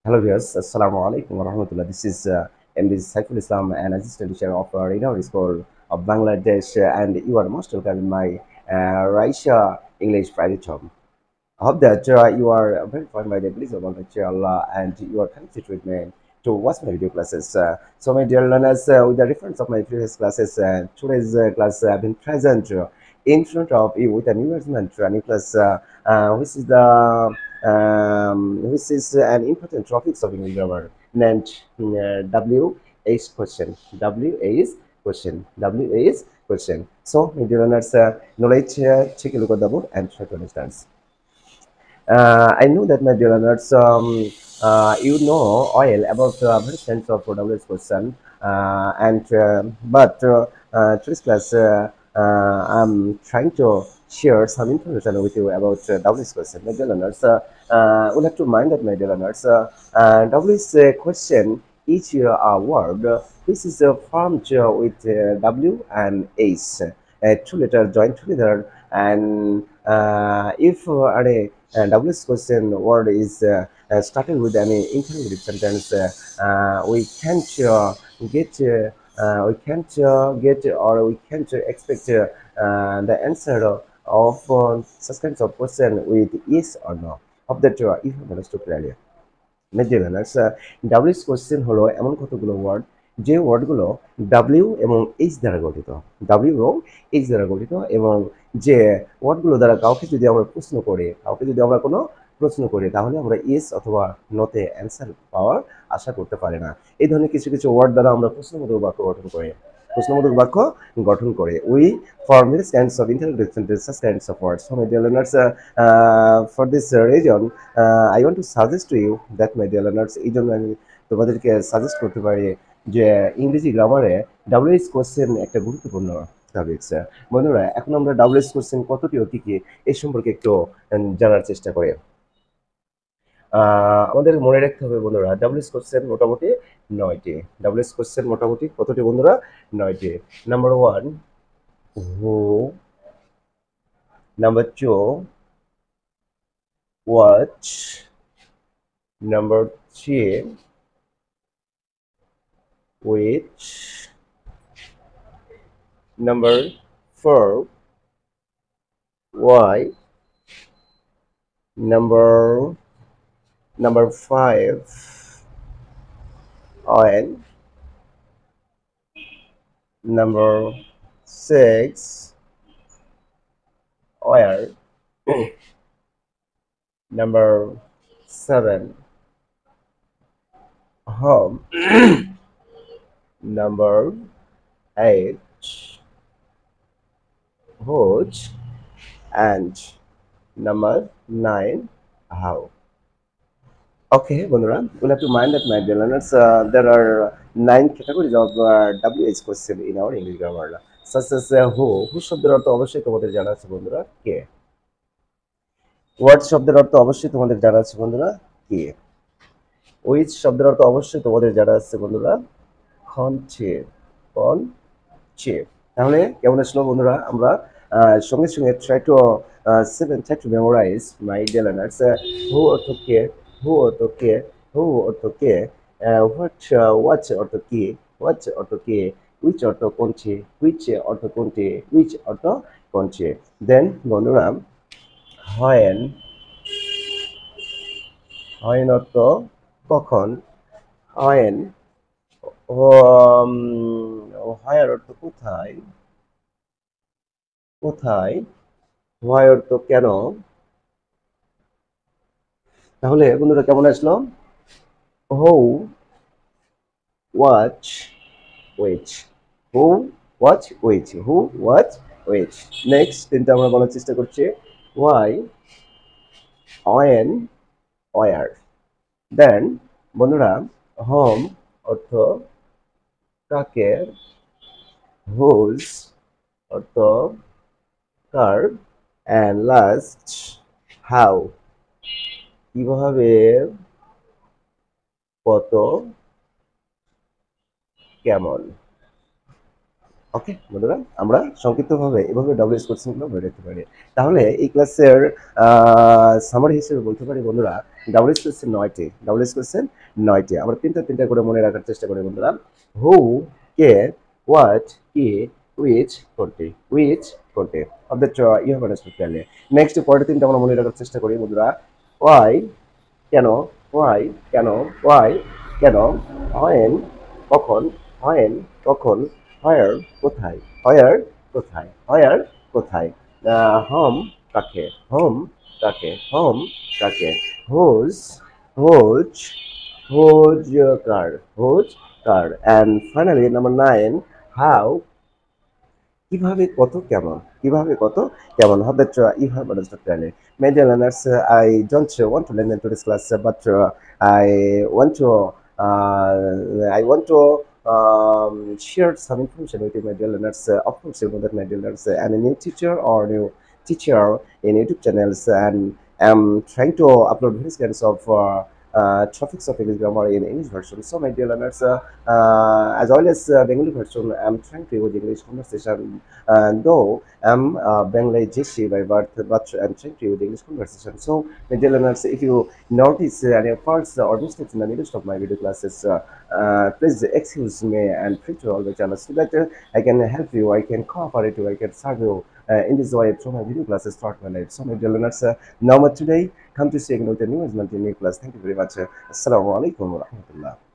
Hello viewers, Assalamu alaikum wa rahmatullah. This is MD Saiful Islam, an assistant teacher of Renowned School of Bangladesh, and you are most welcome in my Raisha English private home. I hope that you are very fine by the grace of Allah and you are connected with me to watch my video classes. So, my dear learners, with the reference of my previous classes, today's class I have been present in front of you with a new announcement, a new class, which is an important topic of English grammar named WH question. WH question. WH question. So, my dear learners, knowledge, take a look at the book and try to understand. I know that my dear learners, you know oil about very sense of WS question, and but today's class I'm trying to share some information with you about WS question. My dear learners, we'll have to mind that my dear learners, WS question each word this is formed with W and H, two letters joined together, and if WS question word is started with any interrogative sentence, we can't get we can't get or we can't expect the answer of such kinds of question with yes or no. Hope that you have understood clearly. মেডেলার্স WS question হলো এমন কতগুলো word যে ওয়ার্ডগুলো W এবং H দ্বারা গঠিত, W এবং এইচ দ্বারা গঠিত, এবং যে ওয়ার্ডগুলো দ্বারা কাউকে যদি আমরা কোনো প্রশ্ন করি তাহলে আমরা ইয়েস অথবা নোতে অ্যান্সার পাওয়ার আশা করতে পারি না। এই ধরনের কিছু কিছু ওয়ার্ড দ্বারা আমরা প্রশ্নবোধক বাক্য গঠন করে we for various kinds of interrogative sentences, such kinds of words. So my dear learners, for this reason, I want to suggest to you that my dear learners, এই জন্য আমি তোমাদেরকে সাজেস্ট করতে পারি যে ইংরেজি গ্রামারে ডাব্লিউএইচ কোশ্চেন একটা গুরুত্বপূর্ণ টপিক। বন্ধুরা, এখন আমরা ডাব্লিউএইচ কোশ্চেন কতটি ও কি কি এই সম্পর্কে একটু জানার চেষ্টা করি। আমাদের মনে রাখতে হবে বন্ধুরা, ডাব্লিউএইচ কোশ্চেন মোটামুটি 9টি। ডাব্লিউএইচ কোশ্চেন মোটামুটি কতটি বন্ধুরা? 9টি। Number 1 who, number 2 what, number 3 which, number 4 why, number 5 when, number 6 where, number 7 home, number 8 which, and number 9 how. Okay, Bondura, we'll have to mind that, my dear learners, there are 9 categories of WH question in our English grammar, such as who শব্দের অর্থ অবশ্যই তোমাদের জানা আছে বন্ধুরা, কে। What শব্দের অর্থ অবশ্যই তোমাদের জানা আছে বন্ধুরা, কে। উইচ শব্দের অর্থ অবশ্যই তোমাদের জানা আছে বন্ধুরা, খনচে, খনচে। তাহলে কেমন আসলো বন্ধুরা? আমরা সঙ্গে সঙ্গে try to memorize my dear learners, who অর্থ কে, হু অর্থ কে, হু অর্থ কে, হোয়াট অর্থ কি, হোয়াট অর্থ কে, উইচ অর্থ কোনছে, হুইচ অর্থ কোনটি, হুইচ অর্থ কোনছে। দেন বন্ধুরা, হয়েন, হয়েন অর্থ কখন, হয়েন, হয়ার অর্থ কোথায়, কোথায়, হোয়াই অর্থ কেন। তাহলে বন্ধুরা কেমন আসলো? Who, what, which, who, what, which, who, what, which. Next তিনটা আমরা বলার চেষ্টা করছি, why, when, where. দেন বন্ধুরা, হোম অর্থ কাকে, হুজ অর্থ কার, and last how, কিভাবে, কত, কেমন। ওকে বন্ধুরা, আমরা সংক্ষিপ্তভাবে এভাবে WH কোশ্চেনগুলো ধরে রাখতে পারি। তাহলে এই ক্লাসের সামারি হিসেবে বলতে পারি বন্ধুরা, WH কোশ্চেন 9টি, WH কোশ্চেন 9টি। আমরা তিনটা করে মনে রাখার চেষ্টা করি বন্ধুরা। হু, কে, হোয়াট, কি, উইচ, কোনটি of the you have understood clearly. Next পরের তিনটা আমরা মনে রাখার চেষ্টা করি বন্ধুরা। ওয়াই, কেন, ওয়াই, কেন, ওয়াই, কেন, হোয়েন, কখন, হোয়েন, কখন, হোয়ার, কোথায়, হোয়ার, কোথায়, হোয়ার, কোথায়, হোম, কাকে, হোম, কাকে, হোম, কাকে, হোজ, হোজ, হোজ, কার, হোজ, কার, অ্যান্ড ফাইনালি নাম্বার 9, হাউ, কিভাবে কত কেমন, কিভাবে কত কেমন, how that you have understood clearly. My dear learners, I don't want to learn into this class, but I want to share some information with you, my dear learners. Of course, you know that, my dear learners, I'm a new teacher or new teacher in YouTube channels, and I'm trying to upload various kinds of topics of English grammar in English version. So, my dear learners, as always, Bengali version, I'm trying to use English conversation. Though I'm Bangladeshi by birth, but I'm trying to use English conversation. So, my dear learners, if you notice any faults or mistakes in the middle of my video classes, please excuse me and free to all the channels so that I can help you, I can cooperate you, I can serve you in this way through my video classes throughout my life. So, my dear learners, now today, come to see you with a new class. Thank you very much. Assalamu alaikum wa rahmatullah.